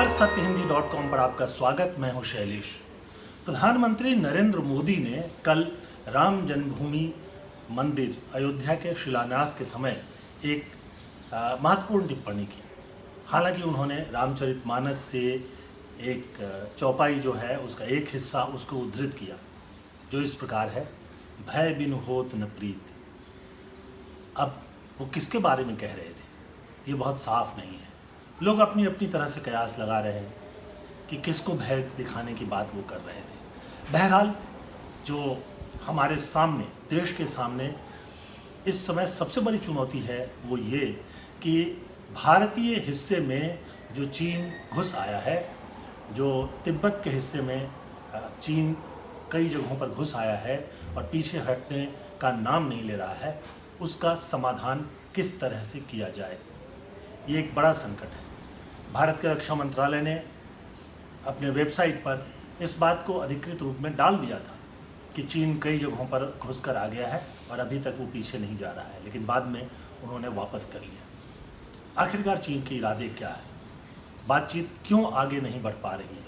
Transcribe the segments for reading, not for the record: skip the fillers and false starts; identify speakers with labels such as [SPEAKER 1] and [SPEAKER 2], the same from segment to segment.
[SPEAKER 1] नमस्कार, सत्यहिंदी.com पर आपका स्वागत। मैं हूं शैलेश। प्रधानमंत्री नरेंद्र मोदी ने कल राम जन्मभूमि मंदिर अयोध्या के शिलान्यास के समय एक महत्वपूर्ण टिप्पणी की। हालांकि उन्होंने रामचरितमानस से एक चौपाई जो है उसका एक हिस्सा उसको उद्धृत किया, जो इस प्रकार है, भय बिनु होत न प्रीत। अब वो किसके बारे में कह रहे थे ये बहुत साफ नहीं है। लोग अपनी अपनी तरह से कयास लगा रहे हैं कि किसको भय दिखाने की बात वो कर रहे थे। बहरहाल जो हमारे सामने, देश के सामने इस समय सबसे बड़ी चुनौती है वो ये कि भारतीय हिस्से में जो चीन घुस आया है, जो तिब्बत के हिस्से में चीन कई जगहों पर घुस आया है और पीछे हटने का नाम नहीं ले रहा है, उसका समाधान किस तरह से किया जाए। ये एक बड़ा संकट है। भारत के रक्षा मंत्रालय ने अपने वेबसाइट पर इस बात को अधिकृत रूप में डाल दिया था कि चीन कई जगहों पर घुसकर आ गया है और अभी तक वो पीछे नहीं जा रहा है, लेकिन बाद में उन्होंने वापस कर लिया। आखिरकार चीन के इरादे क्या है, बातचीत क्यों आगे नहीं बढ़ पा रही है,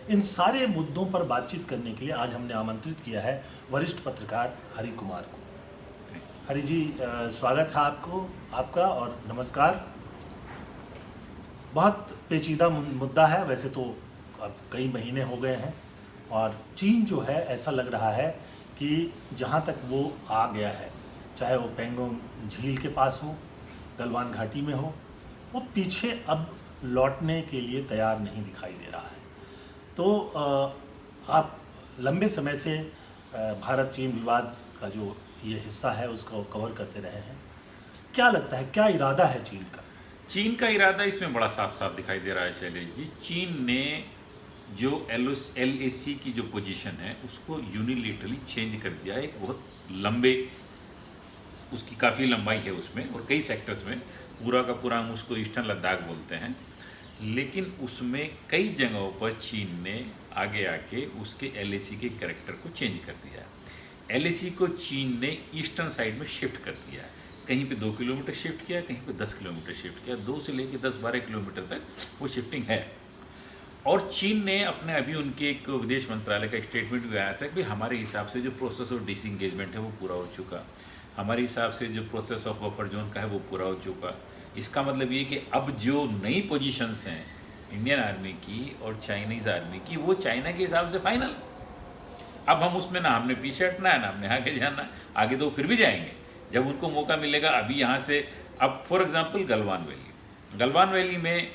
[SPEAKER 1] इन सारे मुद्दों पर बातचीत करने के लिए आज हमने आमंत्रित किया है वरिष्ठ पत्रकार हरि कुमार को। हरि जी, स्वागत है आपका और नमस्कार। बहुत पेचीदा मुद्दा है, वैसे तो अब कई महीने हो गए हैं और चीन जो है ऐसा लग रहा है कि जहाँ तक वो आ गया है, चाहे वो पेंगोंग झील के पास हो, गलवान घाटी में हो, वो पीछे अब लौटने के लिए तैयार नहीं दिखाई दे रहा है। तो आप लंबे समय से भारत चीन विवाद का जो ये हिस्सा है उसको कवर करते रहे हैं। क्या लगता है, क्या इरादा है चीन का?
[SPEAKER 2] चीन का इरादा इसमें बड़ा साफ साफ दिखाई दे रहा है शैलेश जी। चीन ने जो LAC की जो पोजीशन है उसको यूनिलेटरली चेंज कर दिया है। एक बहुत लंबे, उसकी काफ़ी लंबाई है उसमें और कई सेक्टर्स में, पूरा का पूरा हम उसको ईस्टर्न लद्दाख बोलते हैं, लेकिन उसमें कई जगहों पर चीन ने आगे आके उसके LAC के कैरेक्टर को चेंज कर दिया है। LAC को चीन ने ईस्टर्न साइड में शिफ्ट कर दिया है। कहीं पे 2 किलोमीटर शिफ्ट किया, कहीं पे 10 किलोमीटर शिफ्ट किया, 2 से लेकर 10-12 किलोमीटर तक वो शिफ्टिंग है। और चीन ने अपने, अभी उनके एक विदेश मंत्रालय का स्टेटमेंट भी आया था कि हमारे हिसाब से जो प्रोसेस ऑफ डिसएंगेजमेंट है वो पूरा हो चुका, हमारे हिसाब से जो प्रोसेस ऑफ बफर जोन का है वो पूरा हो चुका। इसका मतलब ये कि अब जो नई पोजीशंस हैं इंडियन आर्मी की और चाइनीज़ आर्मी की, वो चाइना के हिसाब से फाइनल। अब हम उसमें ना हमने पीछे हटना है ना हमने आगे जाना, आगे तो फिर भी जाएंगे जब उनको मौका मिलेगा। अभी यहाँ से, अब फॉर एग्जांपल गलवान वैली में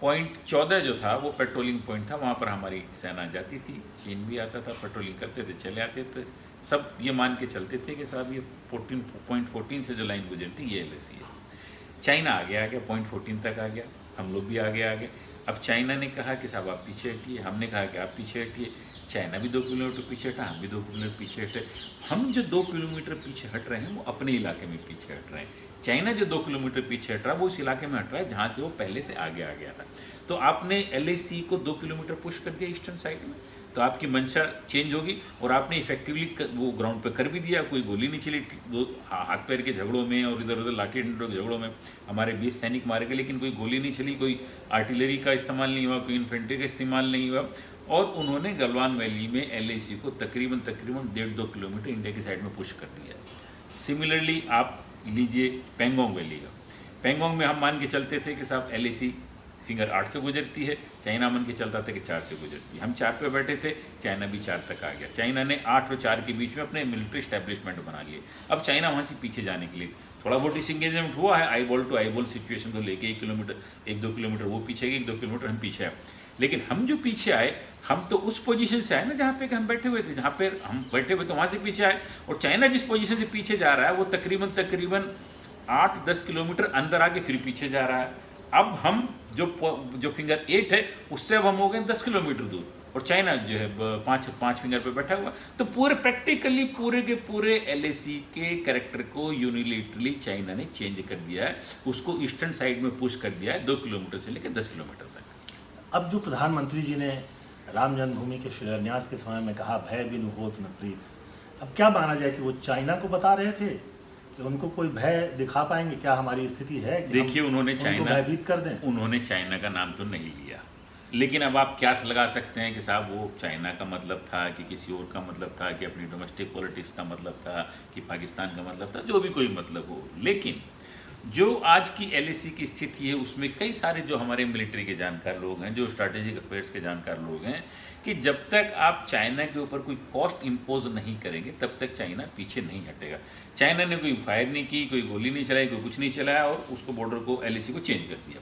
[SPEAKER 2] पॉइंट 14 जो था वो पेट्रोलिंग पॉइंट था, वहाँ पर हमारी सेना जाती थी, चीन भी आता था, पेट्रोलिंग करते थे, चले आते थे, सब ये मान के चलते थे कि साहब ये 14 से जो लाइन गुजरती ये LAC है। चाइना आगे आ गया, पॉइंट 14 तक आ गया, हम लोग भी आगे आ गए। अब चाइना ने कहा कि साहब आप पीछे हटिए, हमने कहा कि आप पीछे हटिए। चाइना भी 2 किलोमीटर पीछे हटा, हम भी 2 किलोमीटर पीछे हटे। हम जो 2 किलोमीटर पीछे हट रहे हैं वो अपने इलाके में पीछे हट रहे हैं। चाइना जो 2 किलोमीटर पीछे हट रहा है वो उस इलाके में हट रहा है जहाँ से वो पहले से आगे आ गया था। तो आपने LAC को 2 किलोमीटर पुश कर दिया ईस्टर्न साइड में, तो आपकी मंशा चेंज होगी और आपने इफेक्टिवली वो ग्राउंड पे कर भी दिया। कोई गोली नहीं चली, हाथ पैर के झगड़ों में और इधर उधर लाठी डंडों के झगड़ों में हमारे 20 सैनिक मारे गए, लेकिन कोई गोली नहीं चली, कोई आर्टिलरी का इस्तेमाल नहीं हुआ, कोई इन्फेंट्री का इस्तेमाल नहीं हुआ। और उन्होंने गलवान वैली में LAC को तकरीबन 1.5-2 किलोमीटर इंडिया की साइड में पुश कर दिया। सिमिलरली आप लीजिए पेंगोंग वैली का, पेंगोंग में हम मान के चलते थे कि साहब LAC फिंगर 8 से गुजरती है, चाइना मन के चलता था कि 4 से गुजरती है। हम 4 पे बैठे थे, चाइना भी 4 तक आ गया। चाइना ने 8 और 4 के बीच में अपने मिलिट्री स्टैब्लिशमेंट बना लिए। अब चाइना वहाँ से पीछे जाने के लिए थोड़ा बहुत डिसएंगेजमेंट हुआ है, आईबॉल टू आईबॉल सिचुएशन को लेके 1-2 किलोमीटर वो पीछे गए, 1-2 किलोमीटर हम पीछे आए। लेकिन हम जो पीछे आए, हम तो उस पोजीशन से आए ना जहाँ पे हम बैठे हुए थे, जहाँ पे हम बैठे हुए तो वहाँ से पीछे आए। और चाइना जिस पोजीशन से पीछे जा रहा है वो तकरीबन 8-10 किलोमीटर अंदर आके फिर पीछे जा रहा है। अब हम जो फिंगर 8 है उससे अब हम हो गए 10 किलोमीटर दूर और चाइना जो है 5 फिंगर पे बैठा हुआ। तो प्रैक्टिकली पूरे के पूरे LAC के कैरेक्टर को यूनिलेटरली चाइना ने चेंज कर दिया है, उसको ईस्टर्न साइड में पुश कर दिया है 2 किलोमीटर से लेकर 10 किलोमीटर तक।
[SPEAKER 1] अब जो प्रधानमंत्री जी ने राम जन्मभूमि के शिलान्यास के समय में कहा, भय बिनु होत न प्रीत, अब क्या माना जाए कि वो चाइना को बता रहे थे कि उनको कोई भय दिखा पाएंगे? क्या हमारी स्थिति है कि
[SPEAKER 2] देखिए, उन्होंने चाइना
[SPEAKER 1] भयभीत कर दें?
[SPEAKER 2] उन्होंने चाइना का नाम तो नहीं लिया, लेकिन अब आप क्यास लगा सकते हैं कि साहब वो चाइना का मतलब था कि किसी और का मतलब था कि अपनी डोमेस्टिक पॉलिटिक्स का मतलब था कि पाकिस्तान का मतलब था, जो भी कोई मतलब हो। लेकिन जो आज की एलएसी की स्थिति है उसमें कई सारे जो हमारे मिलिट्री के जानकार लोग हैं, जो स्ट्रैटेजिक अफेयर्स के जानकार लोग हैं, कि जब तक आप चाइना के ऊपर कोई कॉस्ट इम्पोज नहीं करेंगे तब तक चाइना पीछे नहीं हटेगा। चाइना ने कोई फायर नहीं की, कोई गोली नहीं चलाई, कोई कुछ नहीं चलाया और उसको बॉर्डर को एलएसी को चेंज कर दिया।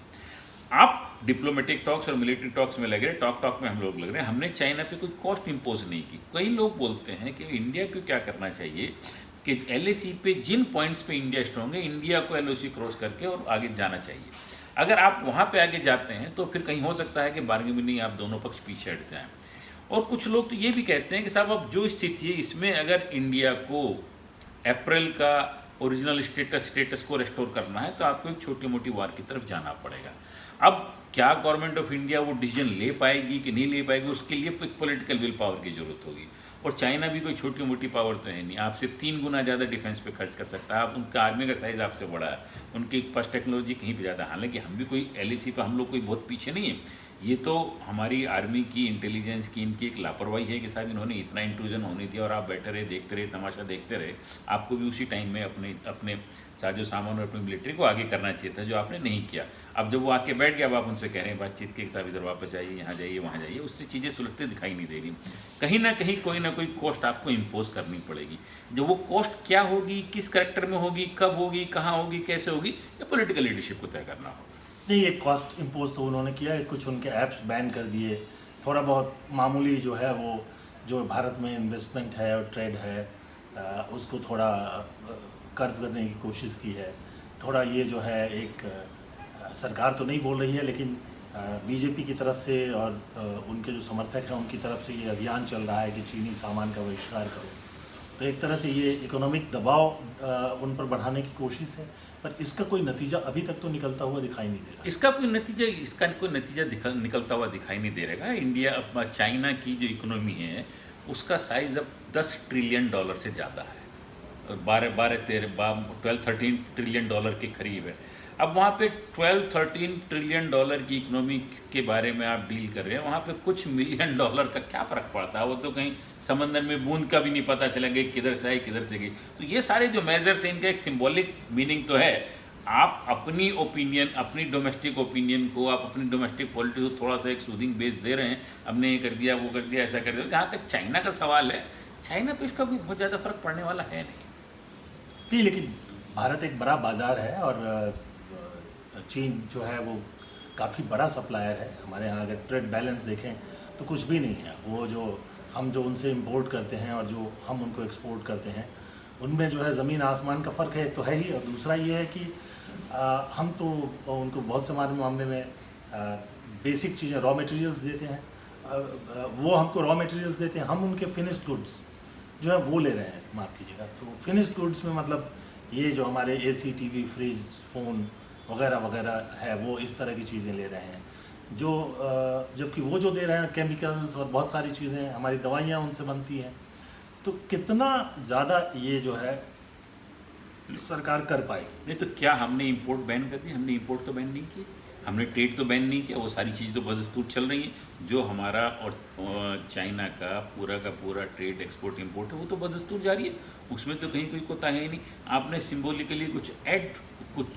[SPEAKER 2] आप डिप्लोमेटिक टॉक्स और मिलिट्री टॉक्स में लग रहे, टॉक में हम लोग लग रहे हैं, हमने चाइना पे कोई कॉस्ट इम्पोज नहीं की। कई लोग बोलते हैं कि इंडिया को क्या करना चाहिए कि एलएसी पे जिन पॉइंट्स पे इंडिया स्ट्रांग है, इंडिया को एलओसी क्रॉस करके और आगे जाना चाहिए। अगर आप वहाँ पे आगे जाते हैं तो फिर कहीं हो सकता है कि बार्गेनिंग में नहीं, आप दोनों पक्ष पीछे हट जाएं। और कुछ लोग तो ये भी कहते हैं कि साहब अब जो स्थिति है इसमें अगर इंडिया को अप्रैल का ओरिजिनल स्टेटस को रेस्टोर करना है तो आपको एक छोटी मोटी वार की तरफ जाना पड़ेगा। अब क्या गवर्नमेंट ऑफ इंडिया वो डिसीजन ले पाएगी कि नहीं ले पाएगी, उसके लिए एक पॉलिटिकल विल पावर की जरूरत होगी। और चाइना भी कोई छोटी मोटी पावर तो है नहीं, आपसे 3 गुना ज़्यादा डिफेंस पे खर्च कर सकता है। आप उनका आर्मी का साइज़ आपसे बड़ा है, उनकी फर्स्ट टेक्नोलॉजी कहीं पे ज़्यादा। हालांकि हम भी कोई एलएसी पे हम लोग कोई बहुत पीछे नहीं है। ये तो हमारी आर्मी की इंटेलिजेंस की इनकी एक लापरवाही है कि साहब इन्होंने इतना इंट्रूजन होने दिया और आप बैठे रहे, देखते रहे, तमाशा देखते रहे। आपको भी उसी टाइम में अपने साजो सामान और अपनी मिलिट्री को आगे करना चाहिए था, जो आपने नहीं किया। अब जब वो आके बैठ गया, अब आप उनसे कह रहे हैं बातचीत के साहब इधर वापस आइए, यहाँ जाइए, वहाँ जाइए, उससे चीज़ें सुलझते दिखाई नहीं दे रही। कहीं ना कहीं कोई ना कोई कॉस्ट आपको इम्पोज करनी पड़ेगी। जो वो कॉस्ट क्या होगी, किस करेक्टर में होगी, कब होगी, कहाँ होगी, कैसे होगी, ये पॉलिटिकल लीडरशिप को तय करना होगा।
[SPEAKER 1] नहीं, ये कॉस्ट इम्पोज तो उन्होंने किया है, कुछ उनके ऐप्स बैन कर दिए, थोड़ा बहुत मामूली जो है वो जो भारत में इन्वेस्टमेंट है और ट्रेड है उसको थोड़ा कर्व करने की कोशिश की है। थोड़ा ये जो है एक सरकार तो नहीं बोल रही है, लेकिन बीजेपी की तरफ से और उनके जो समर्थक हैं उनकी तरफ से ये अभियान चल रहा है कि चीनी सामान का बहिष्कार करो। तो एक तरह से ये इकोनॉमिक दबाव उन पर बढ़ाने की कोशिश है, पर इसका कोई नतीजा अभी तक तो निकलता हुआ दिखाई नहीं दे रहा।
[SPEAKER 2] इसका कोई नतीजा निकलता हुआ दिखाई नहीं दे रहेगा। इंडिया अब चाइना की जो इकोनॉमी है उसका साइज़ अब 10 ट्रिलियन डॉलर से ज़्यादा है, 12-13 ट्रिलियन डॉलर के करीब है। अब वहाँ पे 12-13 ट्रिलियन डॉलर की इकोनॉमी के बारे में आप डील कर रहे हैं, वहाँ पे कुछ मिलियन डॉलर का क्या फ़र्क पड़ता है? वो तो कहीं समंदर में बूंद का भी नहीं पता चलेगा किधर से आई किधर से गई। तो ये सारे जो मेजर्स हैं इनका एक सिंबॉलिक मीनिंग तो है। आप अपनी ओपिनियन, अपनी डोमेस्टिक ओपिनियन को, आप अपनी डोमेस्टिक पॉलिटिक्स को थोड़ा सा एक सूदिंग बेस दे रहे हैं, हमने ये कर दिया, वो कर दिया, ऐसा कर दिया। जहाँ तक चाइना का सवाल है, चाइना पे इसका कोई बहुत ज़्यादा फर्क पड़ने वाला है नहीं।
[SPEAKER 1] लेकिन भारत एक बड़ा बाज़ार है और चीन जो है वो काफ़ी बड़ा सप्लायर है हमारे यहाँ। अगर ट्रेड बैलेंस देखें तो कुछ भी नहीं है। वो जो हम जो उनसे इंपोर्ट करते हैं और जो हम उनको एक्सपोर्ट करते हैं उनमें जो है ज़मीन आसमान का फ़र्क है, एक तो है ही। और दूसरा ये है कि हम तो उनको बहुत से मामले में बेसिक चीज़ें, रॉ मटेरियल्स देते हैं, वो हमको रॉ मटेरियल्स देते हैं, हम उनके फिनिश्ड गुड्स जो है वो ले रहे हैं, माफ़ कीजिएगा। तो फिनिश्ड गुड्स में मतलब ये जो हमारे एसी, टीवी, फ्रिज, फ़ोन वगैरह वगैरह है, वो इस तरह की चीज़ें ले रहे हैं, जो जबकि वो जो दे रहे हैं केमिकल्स और बहुत सारी चीज़ें, हमारी दवाइयाँ उनसे बनती हैं। तो कितना ज़्यादा ये जो है सरकार कर पाएगी?
[SPEAKER 2] नहीं तो क्या हमने इंपोर्ट बैन कर दी? हमने इंपोर्ट तो बैन नहीं की, हमने ट्रेड तो बैन नहीं किया। वो सारी चीज़ तो बदस्तूर चल रही है। जो हमारा और चाइना का पूरा ट्रेड, एक्सपोर्ट, इंपोर्ट है वो तो बदस्तूर जारी है, उसमें तो कहीं कोई कोताही है नहीं। आपने सिंबॉलिकली कुछ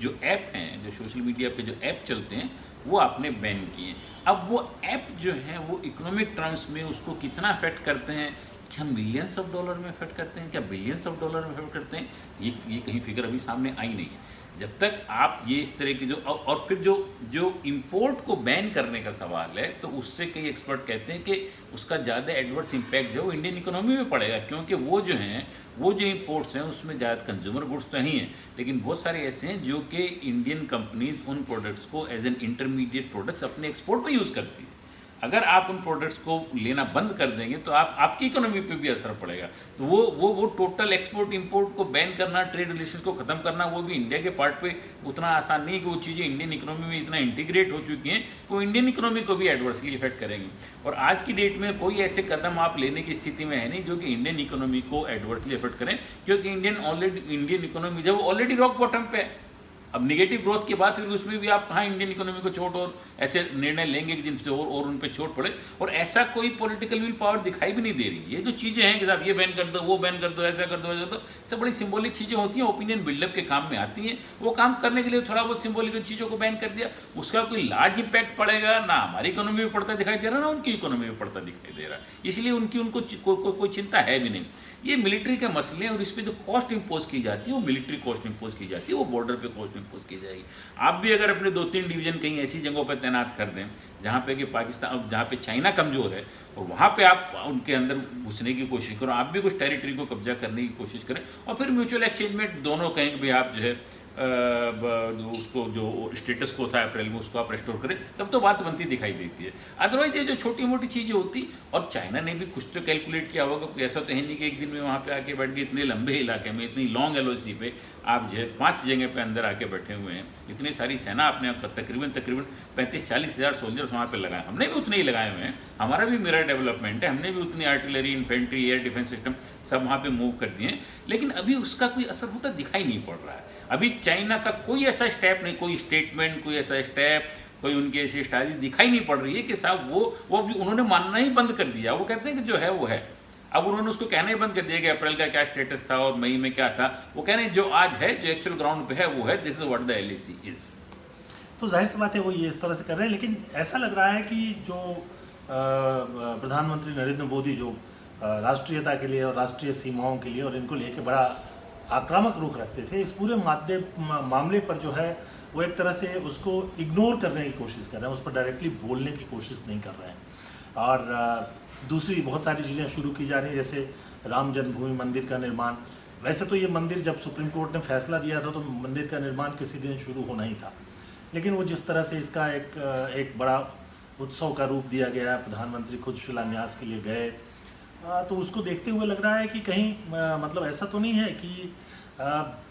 [SPEAKER 2] जो ऐप हैं, जो सोशल मीडिया पे जो ऐप चलते हैं, वो आपने बैन किए। अब वो ऐप जो है वो इकोनॉमिक टर्म्स में उसको कितना अफेक्ट करते हैं? क्या मिलियंस ऑफ डॉलर में अफेक्ट करते हैं? क्या बिलियंस ऑफ डॉलर में अफेक्ट करते हैं? ये कहीं फिगर अभी सामने आई नहीं है। जब तक आप ये इस तरह की जो और फिर जो इंपोर्ट को बैन करने का सवाल है, तो उससे कई एक्सपर्ट कहते हैं कि उसका ज़्यादा एडवर्स इम्पैक्ट जो है वो इंडियन इकोनॉमी में पड़ेगा, क्योंकि वो जो इंपोर्ट्स हैं उसमें ज़्यादा कंज्यूमर गुड्स तो ही हैं, लेकिन बहुत सारे ऐसे हैं जो कि इंडियन कंपनीज उन प्रोडक्ट्स को एज एन इंटरमीडिएट प्रोडक्ट्स अपने एक्सपोर्ट में यूज़ करती है। अगर आप उन प्रोडक्ट्स को लेना बंद कर देंगे तो आपकी इकोनॉमी पे भी असर पड़ेगा। तो वो टोटल एक्सपोर्ट इंपोर्ट को बैन करना, ट्रेड रिलेशंस को ख़त्म करना, वो भी इंडिया के पार्ट पे उतना आसान नहीं है कि वो चीज़ें इंडियन इकोनॉमी में इतना इंटीग्रेट हो चुकी हैं कि वो इंडियन इकोनॉमी को भी एडवर्सली इफेक्ट करेंगे। और आज की डेट में कोई ऐसे कदम आप लेने की स्थिति में है नहीं जो कि इंडियन इकोनॉमी को एडवर्सली इफेक्ट करें, क्योंकि इंडियन इकोनॉमी जब ऑलरेडी रॉक बॉटम पे है, अब निगेटिव ग्रोथ की बात करें उसमें भी आप कहाँ इंडियन इकोनॉमी को चोट और ऐसे निर्णय लेंगे कि जिनसे और उन पे चोट पड़े, और ऐसा कोई पॉलिटिकल विल पावर दिखाई भी नहीं दे रही। ये जो चीज़ें हैं कि साहब ये बैन कर दो, वो बैन कर दो, ऐसा कर दो, ऐसा कर दो, सब बड़ी सिंबॉलिक चीज़ें होती हैं, ओपिनियन बिल्डअप के काम में आती हैं। वो काम करने के लिए थोड़ा बहुत सिंबॉलिक चीज़ों को बैन कर दिया, उसका कोई लार्ज इम्पैक्ट पड़ेगा ना हमारी इकोनॉमी में पड़ता दिखाई दे रहा, ना उनकी इकोनॉमी में पड़ता दिखाई दे रहा, इसलिए उनको कोई चिंता है भी नहीं। ये मिलिट्री के मसले हैं और इस पर जो कॉस्ट इंपोज की जाती है वो मिलिट्री कॉस्ट इंपोज की जाती है, वो बॉर्डर पे कॉस्ट इंपोज की जाएगी। आप भी अगर अपने 2-3 डिवीजन कहीं ऐसी जगहों पर तैनात कर दें जहाँ पे कि पाकिस्तान, जहाँ पे चाइना कमज़ोर है, और वहाँ पे आप उनके अंदर घुसने की कोशिश करो, आप भी कुछ टेरिटरी को कब्जा करने की कोशिश करें, और फिर म्यूचुअल एक्सचेंज में दोनों कहें कि भाई आप जो है उसको जो स्टेटस को था अप्रैल में उसको आप रेस्टोर करें, तब तो बात बनती दिखाई देती है। अदरवाइज ये जो छोटी मोटी चीज़ें होती, और चाइना ने भी कुछ तो कैलकुलेट किया होगा, ऐसा तो है नहीं कि एक दिन में वहाँ पे आके बैठ गए, इतने लंबे इलाके में इतनी लॉन्ग LOC पे आप जो है 5 जगह पे अंदर आके बैठे हुए हैं, इतनी सारी सेना आपने तकरीबन 35-40 हज़ार सोल्जर्स वहाँ पे लगाए, हमने भी उतने ही लगाए हुए हैं, हमारा भी मिरर डेवलपमेंट है, हमने भी उतनी artillery, infantry, air defence system सब वहाँ पे मूव कर दिए हैं, लेकिन अभी उसका कोई असर होता दिखाई नहीं पड़ रहा है। अभी चाइना का कोई ऐसा स्टेप नहीं, कोई स्टेटमेंट, कोई ऐसा स्टेप, कोई उनकी ऐसी स्ट्रैटेजी दिखाई नहीं पड़ रही है कि साहब वो अभी उन्होंने मानना ही बंद कर दिया। वो कहते हैं कि जो है वो है, अब उन्होंने उसको कहना ही बंद कर दिया कि अप्रैल का क्या स्टेटस था और मई में क्या था। वो कह रहे हैं जो आज है, जो एक्चुअल ग्राउंड पे है वो है, this is what the LAC is.
[SPEAKER 1] तो जाहिर सी बात है वो ये इस तरह से कर रहे हैं, लेकिन ऐसा लग रहा है कि जो प्रधानमंत्री नरेंद्र मोदी जो राष्ट्रीयता के लिए और राष्ट्रीय सीमाओं के लिए और इनको लेके बड़ा आक्रामक रुख रखते थे, इस पूरे मामले पर जो है वो एक तरह से उसको इग्नोर करने की कोशिश कर रहे हैं, उस पर डायरेक्टली बोलने की कोशिश नहीं कर रहे हैं। और दूसरी बहुत सारी चीज़ें शुरू की जा रही हैं, जैसे राम जन्मभूमि मंदिर का निर्माण। वैसे तो ये मंदिर जब सुप्रीम कोर्ट ने फैसला दिया था तो मंदिर का निर्माण किसी दिन शुरू होना ही था, लेकिन वो जिस तरह से इसका एक बड़ा उत्सव का रूप दिया गया, प्रधानमंत्री खुद शिलान्यास के लिए गए, तो उसको देखते हुए लग रहा है कि कहीं मतलब ऐसा तो नहीं है कि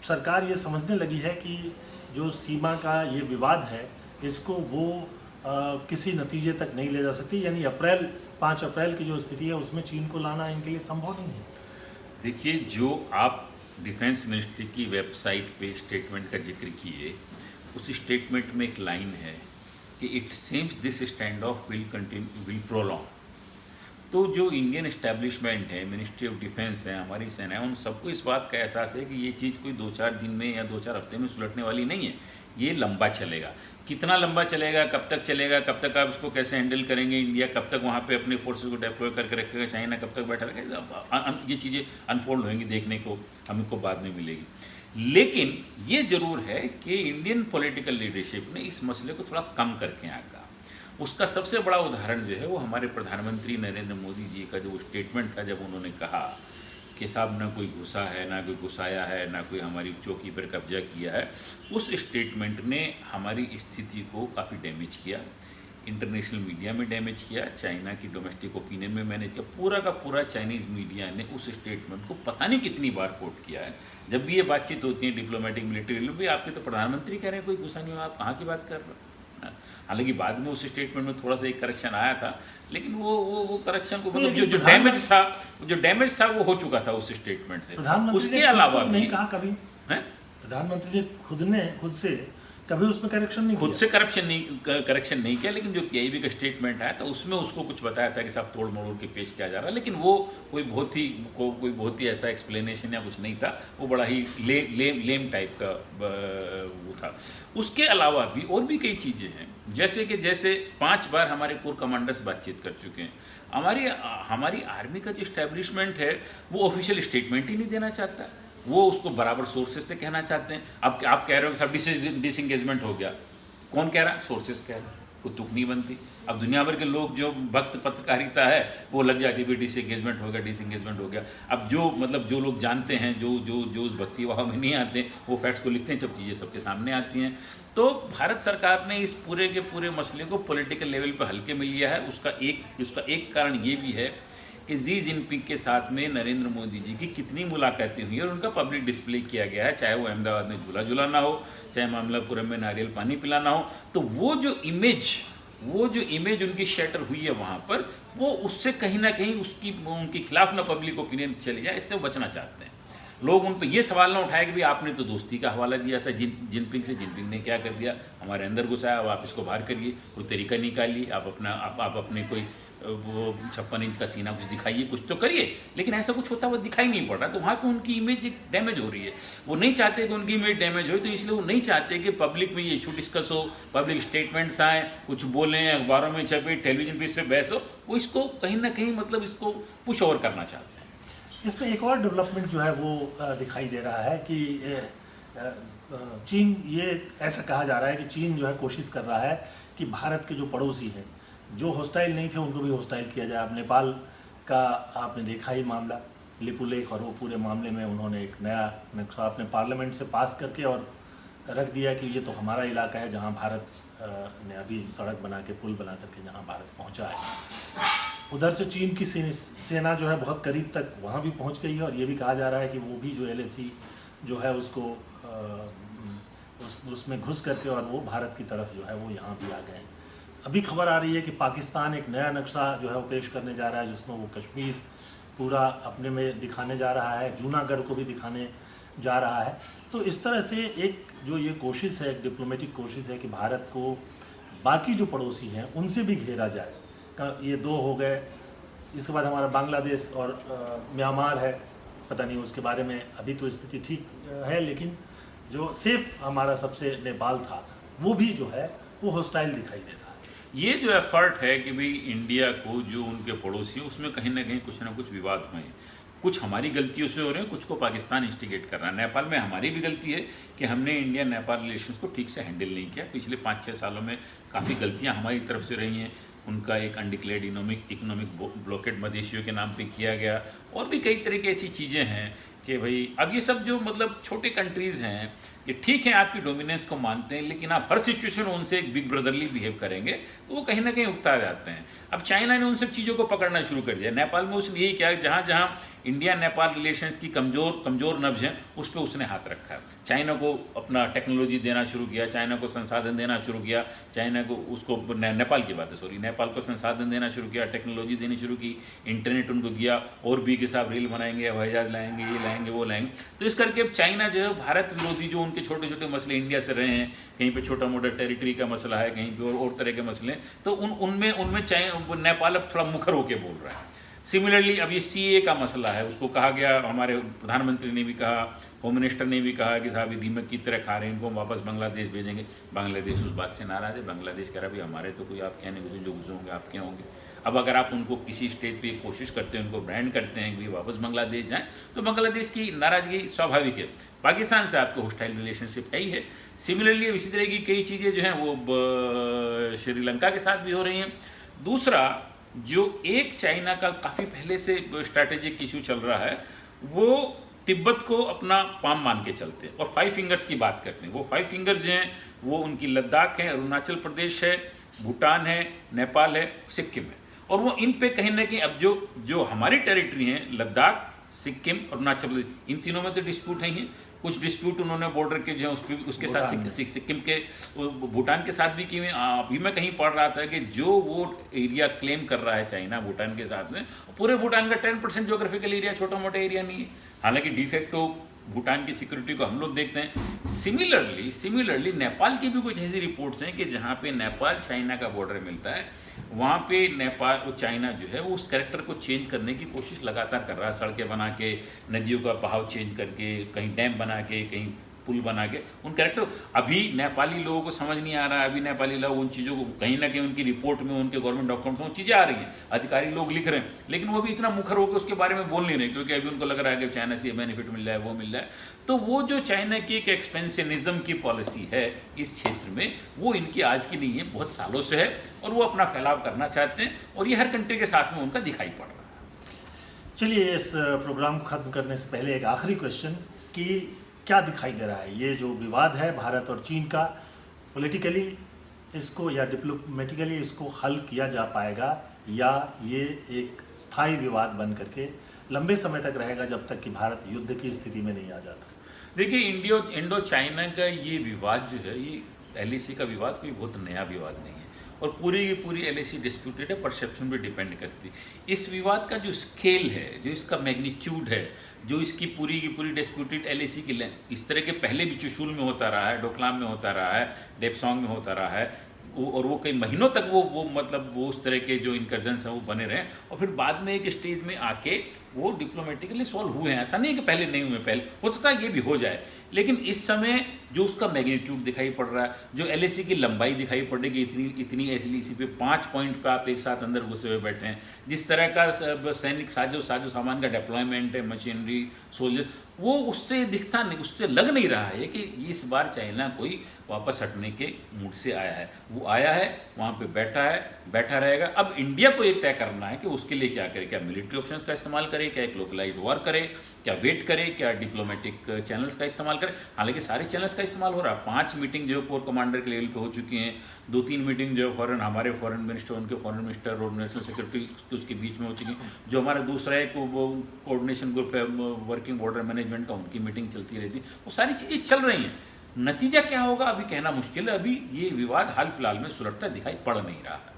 [SPEAKER 1] सरकार ये समझने लगी है कि जो सीमा का ये विवाद है इसको वो किसी नतीजे तक नहीं ले जा सकती, यानी 5 अप्रैल की जो स्थिति है उसमें चीन को लाना इनके लिए संभव नहीं है।
[SPEAKER 2] देखिए, जो आप डिफेंस मिनिस्ट्री की वेबसाइट पे स्टेटमेंट का जिक्र किए, उस स्टेटमेंट में एक लाइन है कि it seems this stand of will prolong. तो जो इंडियन एस्टेब्लिशमेंट है, मिनिस्ट्री ऑफ डिफेंस है, हमारी सेना है, उन सबको इस बात का एहसास है कि ये चीज़ कोई 2-4 दिन में या 2-4 हफ्ते में सुलटने वाली नहीं है, ये लंबा चलेगा। कितना लंबा चलेगा, कब तक चलेगा, कब तक आप इसको कैसे हैंडल करेंगे, इंडिया कब तक वहाँ पे अपने फोर्सेस को डिप्लॉय करके रखेगा, चाइना कब तक बैठा रहेगा, ये चीज़ें अनफोल्ड होंगी, देखने को हमको बाद में मिलेगी। लेकिन ये ज़रूर है कि इंडियन पॉलिटिकल लीडरशिप ने इस मसले को थोड़ा कम करके आका। उसका सबसे बड़ा उदाहरण जो है वो हमारे प्रधानमंत्री नरेंद्र मोदी जी का जो स्टेटमेंट था, जब उन्होंने कहा कि साहब ना कोई घुसा है, ना कोई घुसाया है, ना कोई हमारी चौकी पर कब्जा किया है। उस स्टेटमेंट ने हमारी स्थिति को काफ़ी डैमेज किया, इंटरनेशनल मीडिया में डैमेज किया, चाइना की डोमेस्टिक ओपिनियन में मैनेज किया। पूरा का पूरा चाइनीज़ मीडिया ने उस स्टेटमेंट को पता नहीं कितनी बार कोट किया है। जब भी ये बातचीत होती है डिप्लोमेटिक मिलिट्री लेवल पे, आपके तो प्रधानमंत्री कह रहे हैं कोई गुस्सा नहीं हो, आप कहाँ की बात कर रहे हो। हालांकि बाद में उस स्टेटमेंट में थोड़ा सा एक करेक्शन आया था, लेकिन वो करेक्शन को मतलब जो डैमेज था वो हो चुका था उस स्टेटमेंट से। उसके अलावा
[SPEAKER 1] नहीं कहा कभी प्रधानमंत्री ने खुद से कभी उसमें करेक्शन नहीं किया, लेकिन जो PIB का स्टेटमेंट आया था उसमें उसको कुछ बताया था कि साहब तोड़ मरोड़ के पेश किया जा रहा है, लेकिन वो कोई बहुत ही ऐसा एक्सप्लेनेशन या कुछ नहीं था, वो बड़ा ही लेम टाइप का वो था। उसके अलावा भी और भी कई चीज़ें हैं, जैसे 5 बार हमारे कोर कमांडर्स बातचीत कर चुके हैं। हमारी आर्मी का जो इस्टेब्लिशमेंट है वो ऑफिशियल स्टेटमेंट ही नहीं देना चाहता, वो उसको बराबर सोर्सेज से कहना चाहते हैं। अब आप कह रहे हो कि सब डिसएंगेजमेंट हो गया, कौन कह रहा है? सोर्सेज कह रहे हैं, कोई तुक नहीं बनती। अब दुनिया भर के लोग जो भक्त पत्रकारिता है वो लग जाती है डिसएंगेजमेंट हो गया। अब जो लोग जानते हैं, जो उस भक्ति वाह में नहीं आते, वो फैक्ट्स को लिखते हैं, जब चीज़ें सबके सामने आती हैं। तो भारत सरकार ने इस पूरे के पूरे मसले को पॉलिटिकल लेवल पर हल्के में लिया है। उसका एक कारण ये भी है कि जी जिनपिंग के साथ में नरेंद्र मोदी जी की कितनी मुलाकातें हुई और उनका पब्लिक डिस्प्ले किया गया है, चाहे वो अहमदाबाद में झूला झुलाना हो, चाहे मामलापुरम में नारियल पानी पिलाना हो। तो वो जो इमेज उनकी शैटर हुई है वहाँ पर, वो उससे कहीं ना कहीं उनके खिलाफ ना पब्लिक ओपिनियन चली जाए, इससे वो बचना चाहते हैं।
[SPEAKER 2] लोग उन पर ये सवाल ना उठाए कि भाई आपने तो दोस्ती का हवाला दिया था जिनपिंग से, जिनपिंग ने क्या कर दिया, हमारे अंदर घुसाया, अब आप इसको बाहर करिए, कोई तरीका निकालिए, आप अपने कोई वो 56 इंच का सीना कुछ दिखाइए, कुछ तो करिए। लेकिन ऐसा कुछ होता हुआ दिखाई नहीं पड़ रहा, तो वहाँ पे उनकी इमेज डैमेज हो रही है। वो नहीं चाहते कि उनकी इमेज डैमेज हो, तो इसलिए वो नहीं चाहते कि पब्लिक में ये इशू डिस्कस हो, पब्लिक स्टेटमेंट्स आए, कुछ बोलें, अखबारों में छपे, टेलीविजन पे इस पर बहस हो। वो इसको कहीं ना कहीं मतलब इसको पुश ओवर करना चाहते हैं।
[SPEAKER 1] इसमें एक और डेवलपमेंट जो है वो दिखाई दे रहा है कि चीन, ये ऐसा कहा जा रहा है कि चीन जो है कोशिश कर रहा है कि भारत के जो पड़ोसी हैं, जो हॉस्टाइल नहीं थे उनको भी हॉस्टाइल किया जाए। अब नेपाल का आपने देखा ही मामला, लिपुलेख, और वो पूरे मामले में उन्होंने एक नया नक्शा अपने पार्लियामेंट से पास करके और रख दिया कि ये तो हमारा इलाका है, जहाँ भारत ने अभी सड़क बना के, पुल बना करके जहाँ भारत पहुँचा है। उधर से चीन की सेना जो है बहुत करीब तक वहाँ भी पहुँच गई है, और ये भी कहा जा रहा है कि वो भी जो LAC जो है उसको उसमें घुस करके और वो भारत की तरफ जो है वो यहाँ भी आ गए हैं। अभी खबर आ रही है कि पाकिस्तान एक नया नक्शा जो है वो पेश करने जा रहा है, जिसमें वो कश्मीर पूरा अपने में दिखाने जा रहा है, जूनागढ़ को भी दिखाने जा रहा है। तो इस तरह से एक जो ये कोशिश है, एक डिप्लोमेटिक कोशिश है कि भारत को बाकी जो पड़ोसी हैं उनसे भी घेरा जाए। ये दो हो गए, इसके बाद हमारा बांग्लादेश और म्यांमार है, पता नहीं उसके बारे में अभी तो स्थिति ठीक है, लेकिन जो सेफ हमारा सबसे नेपाल था वो भी जो है वो हॉस्टाइल दिखाई दे रहा है।
[SPEAKER 2] ये जो एफर्ट है कि भाई इंडिया को जो उनके पड़ोसी है उसमें कहीं ना कहीं कुछ ना कुछ विवाद हुए हैं, कुछ हमारी गलतियों से हो रहे हैं, कुछ को पाकिस्तान इंस्टिगेट कर रहा है। नेपाल में हमारी भी गलती है कि हमने इंडिया नेपाल रिलेशंस को ठीक से हैंडल नहीं किया। पिछले 5-6 सालों में काफ़ी गलतियां हमारी तरफ से रही हैं। उनका एक अनडिक्लेयर्ड इकोनॉमिक ब्लॉकेट मदेशियों के नाम पे किया गया, और भी कई तरह की ऐसी चीज़ें हैं कि भाई अब ये सब जो मतलब छोटे कंट्रीज़ हैं, ये ठीक है आपकी डोमिनेंस को मानते हैं, लेकिन आप हर सिचुएशन में उनसे एक बिग ब्रदरली बिहेव करेंगे तो वो कहीं ना कहीं उकता जाते हैं। अब चाइना ने उन सब चीज़ों को पकड़ना शुरू कर दिया। नेपाल में उसने यही किया, जहाँ जहाँ इंडिया नेपाल रिलेशंस की कमज़ोर नब्ज हैं उस पर उसने हाथ रखा। चाइना को अपना टेक्नोलॉजी देना शुरू किया, चाइना को संसाधन देना शुरू किया, चाइना को उसको नेपाल की बात है सॉरी, नेपाल को संसाधन देना शुरू किया, टेक्नोलॉजी देनी शुरू की, इंटरनेट उनको दिया, और भी के साथ रेल बनाएंगे, हवाई जहाज लाएंगे, ये लाएंगे, वो लाएंगे। तो इस करके अब चाइना जो है भारत विरोधी जो उनके छोटे छोटे मसले इंडिया से रहे हैं, कहीं पे छोटा मोटा टेरिटरी का मसला है, कहीं पे और तरह के मसले, तो उनमें चाइना नेपाल अब थोड़ा मुखर होकर बोल रहा है। सिमिलरली अब ये CA का मसला है, उसको कहा गया, हमारे प्रधानमंत्री ने भी कहा, होम मिनिस्टर ने भी कहा कि साहब ये दीमक की तरह खा रहे हैं, इनको हम वापस बांग्लादेश भेजेंगे। बांग्लादेश उस बात से नाराज़ है। बांग्लादेश कह रहा भाई हमारे तो कोई आप क्या नहीं घुसे, जो घुसे होंगे आप क्या होंगे। अब अगर आप उनको किसी स्टेज पे कोशिश करते हैं, उनको ब्रांड करते हैं कि वापस बांग्लादेश जाएँ, तो बांग्लादेश की नाराज़गी स्वाभाविक है। पाकिस्तान से आपको हॉस्टाइल रिलेशनशिप है ही है। सिमिलरली इसी तरह की कई चीज़ें जो हैं वो श्रीलंका के साथ भी हो रही हैं। दूसरा, जो एक चाइना का काफ़ी पहले से स्ट्रैटेजिक इशू चल रहा है, वो तिब्बत को अपना पाम मान के चलते हैं और 5 फिंगर्स की बात करते हैं। वो 5 फिंगर्स जो हैं वो उनकी लद्दाख है, अरुणाचल प्रदेश है, भूटान है, नेपाल है, सिक्किम है। और वो इन पे कहीं ना कहीं अब जो हमारी टेरिटरी हैं, लद्दाख, सिक्किम, अरुणाचल प्रदेश, इन तीनों में तो डिस्प्यूट है ही। कुछ डिस्प्यूट उन्होंने बॉर्डर के जो है उसके साथ सिक्किम के, भूटान के साथ भी किए। अभी मैं कहीं पढ़ रहा था कि जो वो एरिया क्लेम कर रहा है चाइना भूटान के साथ में, पूरे भूटान का 10% ज्योग्राफिकल एरिया, छोटा मोटा एरिया नहीं है। हालांकि डिफेक्टो भूटान की सिक्योरिटी को हम लोग देखते हैं। सिमिलरली नेपाल की भी कुछ ऐसी रिपोर्ट्स हैं कि जहाँ पे नेपाल चाइना का बॉर्डर मिलता है, वहाँ पे नेपाल चाइना जो है वो उस कैरेक्टर को चेंज करने की कोशिश लगातार कर रहा है। सड़कें बना के, नदियों का बहाव चेंज करके, कहीं डैम बना के, कहीं पुल बना के, उन कैरेक्टर अभी नेपाली लोगों को समझ नहीं आ रहा है। अभी नेपाली लोग उन चीज़ों को कहीं ना कहीं उनकी रिपोर्ट में, उनके गवर्नमेंट डॉक्यूमेंट्स में वो चीज़ें आ रही हैं, अधिकारी लोग लिख रहे हैं, लेकिन वो भी इतना मुखर होकर उसके बारे में बोल नहीं रहे, क्योंकि अभी उनको लग रहा है कि चाइना से ये बेनिफिट मिल रहा है, वो मिल रहा है। तो वो जो चाइना की एक एक्सपेंशनिज्म की पॉलिसी है इस क्षेत्र में, वो इनकी आज की नहीं है, बहुत सालों से है, और वो अपना फैलाव करना चाहते हैं, और ये हर कंट्री के साथ में उनका दिखाई पड़ रहा है।
[SPEAKER 1] चलिए, इस प्रोग्राम को ख़त्म करने से पहले एक आखिरी क्वेश्चन कि क्या दिखाई दे रहा है ये जो विवाद है भारत और चीन का, पॉलिटिकली इसको या डिप्लोमेटिकली इसको हल किया जा पाएगा, या ये एक स्थायी विवाद बन करके लंबे समय तक रहेगा जब तक कि भारत युद्ध की स्थिति में नहीं आ जाता?
[SPEAKER 2] देखिए, इंडो चाइना का ये विवाद जो है, ये LAC का विवाद कोई बहुत नया विवाद नहीं है, और पूरी की पूरी LAC डिस्प्यूटेड है, परसेप्शन पे डिपेंड करती है। इस विवाद का जो स्केल है, जो इसका मैग्नीट्यूड है, जो इसकी पूरी की पूरी डिस्प्यूटेड LAC की इस तरह के पहले भी चुशूल में होता रहा है, डोकलाम में होता रहा है, डेपसोंग में होता रहा है, और वो कई महीनों तक वो मतलब वो उस तरह के जो इनकर्जन्स हैं वो बने रहे, और फिर बाद में एक स्टेज में आके वो डिप्लोमेटिकली सॉल्व हुए हैं। ऐसा नहीं है कि पहले नहीं हुए, पहले हो सकता है ये भी हो जाए, लेकिन इस समय जो उसका मैग्नीट्यूड दिखाई पड़ रहा है, जो LAC की लंबाई दिखाई पड़ेगी, इतनी LAC पे 5 पॉइंट पे आप एक साथ अंदर घुसे हुए बैठे हैं, जिस तरह का सैनिक साजो सामान का डेप्लॉयमेंट है, मशीनरी, सोल्जर, वो उससे दिखता नहीं, उससे लग नहीं रहा है कि इस बार चाइना कोई वापस हटने के मूड से आया है। वो आया है, वहाँ पे बैठा रहेगा। अब इंडिया को ये तय करना है कि उसके लिए क्या करे, क्या मिलिट्री ऑप्शंस का इस्तेमाल करे, क्या एक लोकलाइज्ड वॉर करे, क्या वेट करे, क्या डिप्लोमेटिक चैनल्स का इस्तेमाल करे। हालांकि सारे चैनल्स का इस्तेमाल हो रहा है। 5 मीटिंग जो कोर कमांडर के लेवल पे हो चुकी हैं, 2-3 मीटिंग जो हमारे फॉरेन मिनिस्टर, उनके फॉरेन मिनिस्टर और नेशनल सेक्रेटरी उसके बीच में हो चुकी, जो हमारा दूसरा एक कोऑर्डिनेशन ग्रुप है वर्किंग बॉर्डर मैनेजमेंट का, उनकी मीटिंग चलती रहती, वो सारी चीज़ें चल रही हैं। नतीजा क्या होगा अभी कहना मुश्किल है। अभी ये विवाद हाल फिलहाल में सुलझता दिखाई पड़ नहीं रहा है।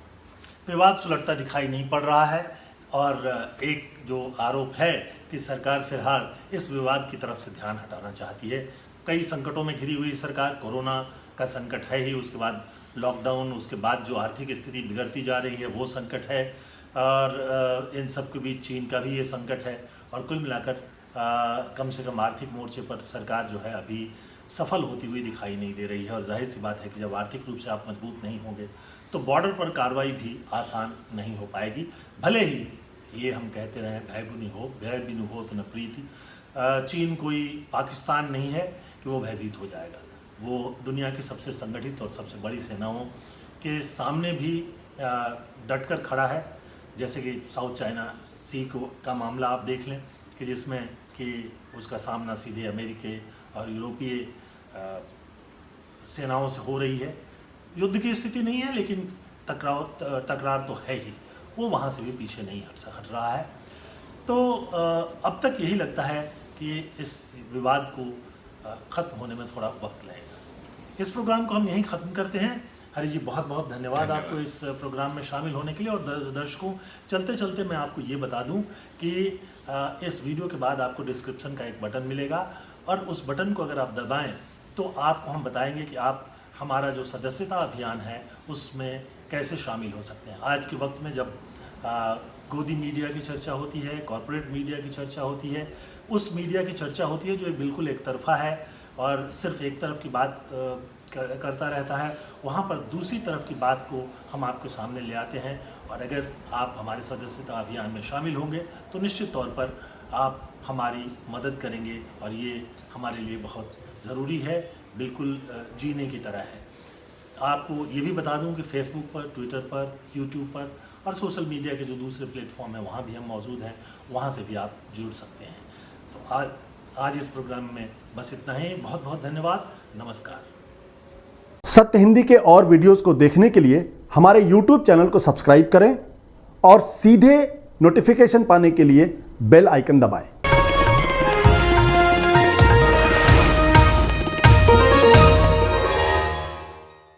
[SPEAKER 1] विवाद सुलझता दिखाई नहीं पड़ रहा है, और एक जो आरोप है कि सरकार फिलहाल इस विवाद की तरफ से ध्यान हटाना चाहती है। कई संकटों में घिरी हुई सरकार, कोरोना का संकट है ही, उसके बाद लॉकडाउन, उसके बाद जो आर्थिक स्थिति बिगड़ती जा रही है वो संकट है, और इन सब के बीच चीन का भी ये संकट है, और कुल मिलाकर कम से कम आर्थिक मोर्चे पर सरकार जो है अभी सफल होती हुई दिखाई नहीं दे रही है। और जाहिर सी बात है कि जब आर्थिक रूप से आप मजबूत नहीं होंगे तो बॉर्डर पर कार्रवाई भी आसान नहीं हो पाएगी। भले ही ये हम कहते रहें भय बिनु हो तो न प्रीति, चीन कोई पाकिस्तान नहीं है कि वो भयभीत हो जाएगा। वो दुनिया की सबसे संगठित और सबसे बड़ी सेनाओं के सामने भी डट कर खड़ा है। जैसे कि साउथ चाइना सी का मामला आप देख लें कि जिसमें कि उसका सामना सीधे अमेरिकी और यूरोपीय सेनाओं से हो रही है। युद्ध की स्थिति नहीं है, लेकिन तकरार तो है ही, वो वहाँ से भी पीछे नहीं हट रहा है। तो अब तक यही लगता है कि इस विवाद को ख़त्म होने में थोड़ा वक्त लगेगा। इस प्रोग्राम को हम यहीं ख़त्म करते हैं। हरी जी, बहुत बहुत धन्यवाद आपको इस प्रोग्राम में शामिल होने के लिए। और दर्शकों, चलते चलते मैं आपको ये बता दूं कि इस वीडियो के बाद आपको डिस्क्रिप्शन का एक बटन मिलेगा, और उस बटन को अगर आप दबाएं तो आपको हम बताएंगे कि आप हमारा जो सदस्यता अभियान है उसमें कैसे शामिल हो सकते हैं। आज के वक्त में जब गोदी मीडिया की चर्चा होती है, कॉरपोरेट मीडिया की चर्चा होती है, उस मीडिया की चर्चा होती है जो बिल्कुल एक तरफा है और सिर्फ एक तरफ की बात करता रहता है, वहाँ पर दूसरी तरफ की बात को हम आपके सामने ले आते हैं। और अगर आप हमारे सदस्यता अभियान में शामिल होंगे तो निश्चित तौर पर आप हमारी मदद करेंगे, और ये हमारे लिए बहुत ज़रूरी है, बिल्कुल जीने की तरह है। आपको ये भी बता दूं कि फेसबुक पर, ट्विटर पर, यूट्यूब पर और सोशल मीडिया के जो दूसरे प्लेटफॉर्म हैं वहाँ भी हम मौजूद हैं, वहाँ से भी आप जुड़ सकते हैं। तो आज इस प्रोग्राम में बस इतना ही। बहुत बहुत धन्यवाद। नमस्कार।
[SPEAKER 3] सत्य हिंदी के और वीडियोस को देखने के लिए हमारे YouTube चैनल को सब्सक्राइब करें और सीधे नोटिफिकेशन पाने के लिए बेल आइकन दबाएं।